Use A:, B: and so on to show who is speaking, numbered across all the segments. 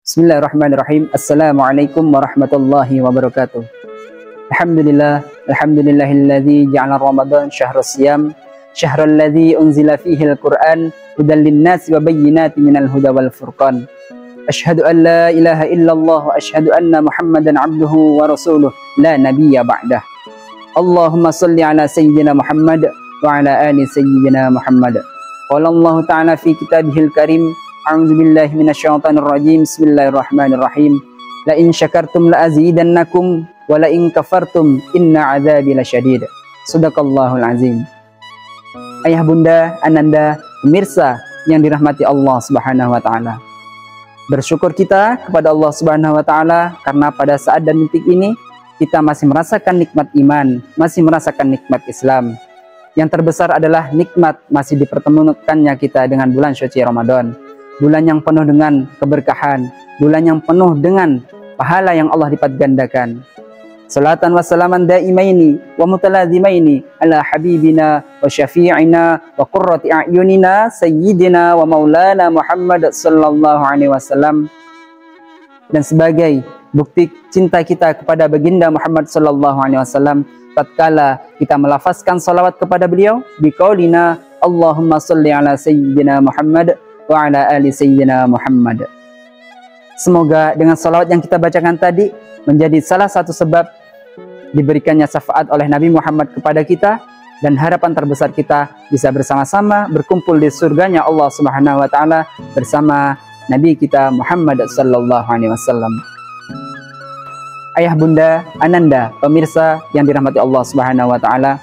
A: Bismillahirrahmanirrahim. Assalamualaikum warahmatullahi wabarakatuh. Alhamdulillahilladzi ja'ala Ramadan syahrus siyam, syahrul ladzi unzila fihi al-Qur'an hudan lin-nasi wa bayyinatin minal huda wal furqan. Asyhadu an la ilaha illallah wa asyhadu anna Muhammadan abduhu wa rasuluh la nabiyya ba'dah. Allahumma shalli ala sayyidina Muhammad wa ala ali sayyidina Muhammad. Qala Allah ta'ala fi kitabihil karim, a'udzu billahi minasyaitonir rajim. Bismillahirrahmanirrahim. La in syakartum la azidannakum wa la in kafartum inna 'adzabi lasyadid. Shadaqallahul azim. Ayah bunda, ananda, pemirsa yang dirahmati Allah Subhanahu wa taala. Bersyukur kita kepada Allah Subhanahu wa taala karena pada saat dan detik ini kita masih merasakan nikmat iman, masih merasakan nikmat Islam. Yang terbesar adalah nikmat masih dipertemukannya kita dengan bulan suci Ramadan. Bulan yang penuh dengan keberkahan, bulan yang penuh dengan pahala yang Allah lipat gandakan. Salatan wa salaman daimaini wa mutalazimaini ala habibina wa syafi'ina wa qurrati a'yunina sayyidina wa maulana Muhammad sallallahu alaihi wasallam. Dan sebagai bukti cinta kita kepada baginda Muhammad sallallahu alaihi wasallam, tatkala kita melafazkan salawat kepada beliau biqaulina Allahumma shalli ala sayyidina Muhammad wa ala ali sayyidina Muhammad. Semoga dengan salawat yang kita bacakan tadi menjadi salah satu sebab diberikannya syafaat oleh Nabi Muhammad kepada kita, dan harapan terbesar kita bisa bersama-sama berkumpul di surganya Allah Subhanahu wa taala bersama Nabi kita Muhammad sallallahu alaihi wasallam. Ayah bunda, ananda, pemirsa yang dirahmati Allah Subhanahu wa taala,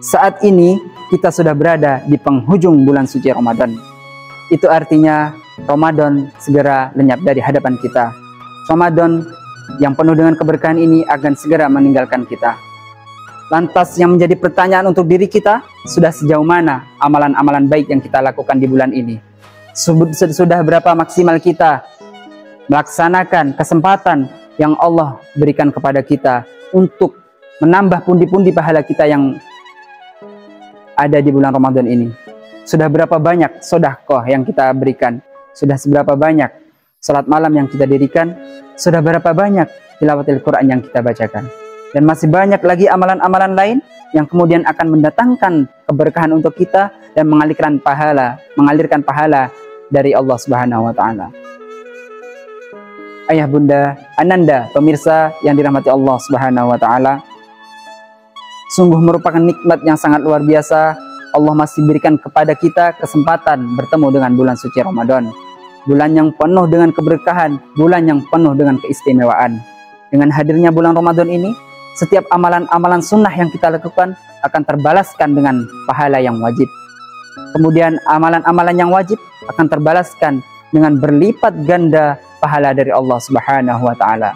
A: saat ini kita sudah berada di penghujung bulan suci Ramadan. Itu artinya Ramadan segera lenyap dari hadapan kita. Ramadan yang penuh dengan keberkahan ini akan segera meninggalkan kita. Lantas yang menjadi pertanyaan untuk diri kita, sudah sejauh mana amalan-amalan baik yang kita lakukan di bulan ini? Sudah berapa maksimal kita melaksanakan kesempatan yang Allah berikan kepada kita untuk menambah pundi-pundi pahala kita yang ada di bulan Ramadan ini? Sudah berapa banyak sedekah yang kita berikan? Sudah seberapa banyak salat malam yang kita dirikan? Sudah berapa banyak tilawatil Quran yang kita bacakan? Dan masih banyak lagi amalan-amalan lain yang kemudian akan mendatangkan keberkahan untuk kita dan mengalirkan pahala dari Allah Subhanahu wa taala. Ayah bunda, ananda, pemirsa yang dirahmati Allah Subhanahu wa taala, sungguh merupakan nikmat yang sangat luar biasa. Allah masih berikan kepada kita kesempatan bertemu dengan bulan suci Ramadan. Bulan yang penuh dengan keberkahan, bulan yang penuh dengan keistimewaan. Dengan hadirnya bulan Ramadan ini, setiap amalan-amalan sunnah yang kita lakukan akan terbalaskan dengan pahala yang wajib. Kemudian amalan-amalan yang wajib akan terbalaskan dengan berlipat ganda pahala dari Allah Subhanahu wa taala.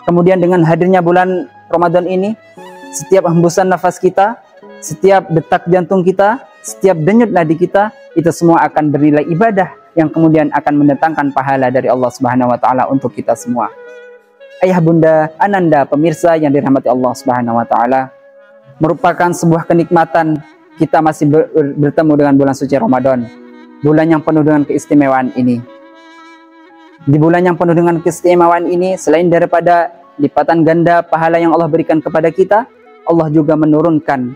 A: Kemudian dengan hadirnya bulan Ramadan ini, setiap hembusan nafas kita, setiap detak jantung kita, setiap denyut nadi kita, itu semua akan bernilai ibadah yang kemudian akan mendatangkan pahala dari Allah Subhanahu wa taala untuk kita semua. Ayah bunda, ananda, pemirsa yang dirahmati Allah Subhanahu wa taala, merupakan sebuah kenikmatan kita masih bertemu dengan bulan suci Ramadan, bulan yang penuh dengan keistimewaan ini. Di bulan yang penuh dengan keistimewaan ini, selain daripada lipatan ganda pahala yang Allah berikan kepada kita, Allah juga menurunkan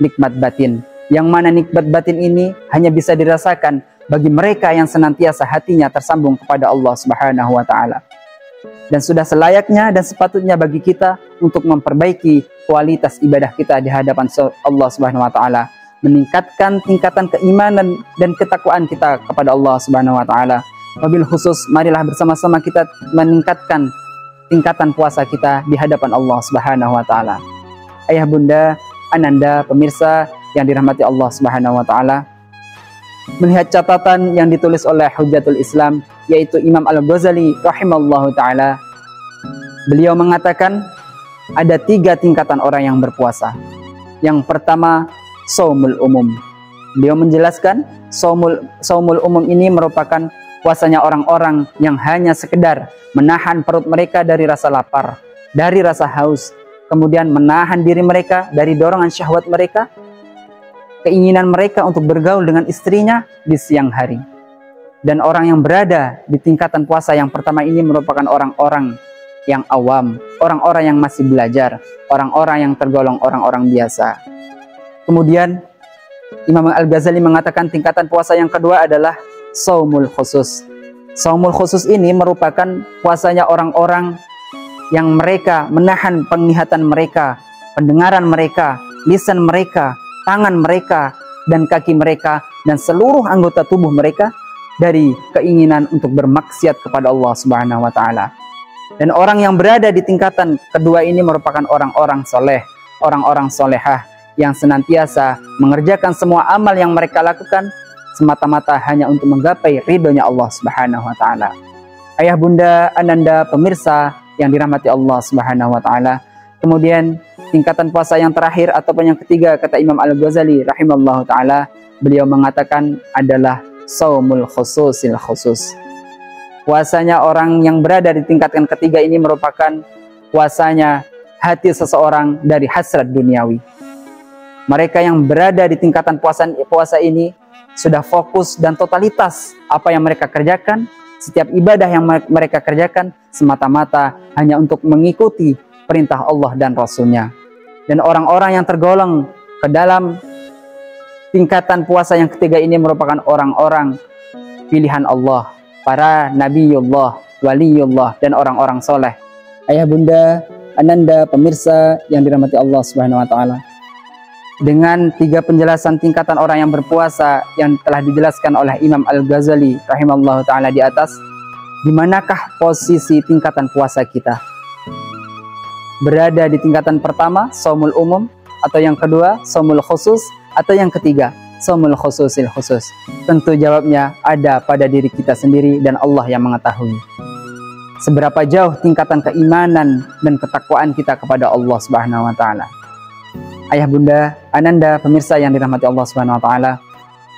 A: nikmat batin. Yang mana nikmat batin ini hanya bisa dirasakan bagi mereka yang senantiasa hatinya tersambung kepada Allah Subhanahu wa taala. Dan sudah selayaknya dan sepatutnya bagi kita untuk memperbaiki kualitas ibadah kita di hadapan Allah Subhanahu wa taala, meningkatkan tingkatan keimanan dan ketakwaan kita kepada Allah Subhanahu wa taala. Wabil khusus, marilah bersama-sama kita meningkatkan tingkatan puasa kita di hadapan Allah Subhanahu wa taala. Ayah bunda, ananda, pemirsa yang dirahmati Allah Subhanahu wa taala, melihat catatan yang ditulis oleh Hujjatul Islam, yaitu Imam Al-Ghazali rahimallahu taala, beliau mengatakan ada 3 tingkatan orang yang berpuasa. Yang pertama, shaumul umum. Beliau menjelaskan shaumul umum ini merupakan puasanya orang-orang yang hanya sekedar menahan perut mereka dari rasa lapar, dari rasa haus, kemudian menahan diri mereka dari dorongan syahwat mereka, keinginan mereka untuk bergaul dengan istrinya di siang hari. Dan orang yang berada di tingkatan puasa yang pertama ini merupakan orang-orang yang awam, orang-orang yang masih belajar, orang-orang yang tergolong orang-orang biasa. Kemudian Imam Al-Ghazali mengatakan tingkatan puasa yang kedua adalah shaumul khusus. Shaumul khusus ini merupakan puasanya orang-orang yang mereka menahan penglihatan mereka, pendengaran mereka, lisan mereka, tangan mereka, dan kaki mereka, dan seluruh anggota tubuh mereka dari keinginan untuk bermaksiat kepada Allah Subhanahu wa taala. Dan orang yang berada di tingkatan kedua ini merupakan orang-orang soleh, orang-orang solehah yang senantiasa mengerjakan semua amal yang mereka lakukan semata-mata hanya untuk menggapai ridhonya Allah Subhanahu wa taala. Ayah bunda, ananda, pemirsa yang dirahmati Allah Subhanahu wa taala. Kemudian tingkatan puasa yang terakhir ataupun yang ketiga, kata Imam Al-Ghazali rahimallahu taala, beliau mengatakan adalah shaumul khususil khusus. Puasanya orang yang berada di tingkatan ketiga ini merupakan puasanya hati seseorang dari hasrat duniawi. Mereka yang berada di tingkatan puasa ini sudah fokus dan totalitas apa yang mereka kerjakan, setiap ibadah yang mereka kerjakan semata-mata hanya untuk mengikuti perintah Allah dan Rasul-Nya. Dan orang-orang yang tergolong ke dalam tingkatan puasa yang ketiga ini merupakan orang-orang pilihan Allah, para nabiullah, waliullah, dan orang-orang soleh. Ayah bunda, ananda, pemirsa yang dirahmati Allah Subhanahu wa taala. Dengan 3 penjelasan tingkatan orang yang berpuasa yang telah dijelaskan oleh Imam Al-Ghazali rahimallahu taala di atas, di manakah posisi tingkatan puasa kita? Berada di tingkatan pertama, shaumul umum, atau yang kedua, shaumul khusus, atau yang ketiga, shaumul khususil khusus? Tentu jawabnya ada pada diri kita sendiri dan Allah yang mengetahui. Seberapa jauh tingkatan keimanan dan ketakwaan kita kepada Allah Subhanahu wa taala. Ayah bunda, ananda, pemirsa yang dirahmati Allah Subhanahu wa taala,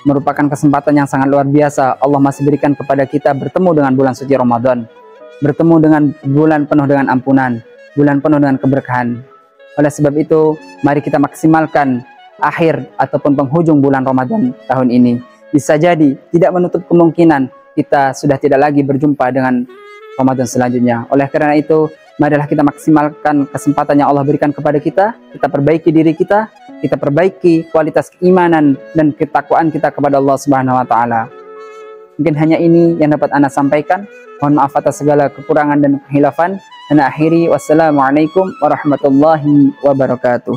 A: merupakan kesempatan yang sangat luar biasa Allah masih berikan kepada kita bertemu dengan bulan suci Ramadan, bertemu dengan bulan penuh dengan ampunan, bulan penuh dengan keberkahan. Oleh sebab itu, mari kita maksimalkan akhir ataupun penghujung bulan Ramadan tahun ini. Bisa jadi tidak menutup kemungkinan kita sudah tidak lagi berjumpa dengan Ramadan selanjutnya. Oleh karena itu, marilah kita maksimalkan kesempatan yang Allah berikan kepada kita perbaiki diri kita perbaiki kualitas keimanan dan ketakwaan kita kepada Allah Subhanahu wa taala. Mungkin hanya ini yang dapat Anda sampaikan. Mohon maaf atas segala kekurangan dan kehilafan. Dan akhiri, wassalamualaikum warahmatullahi wabarakatuh.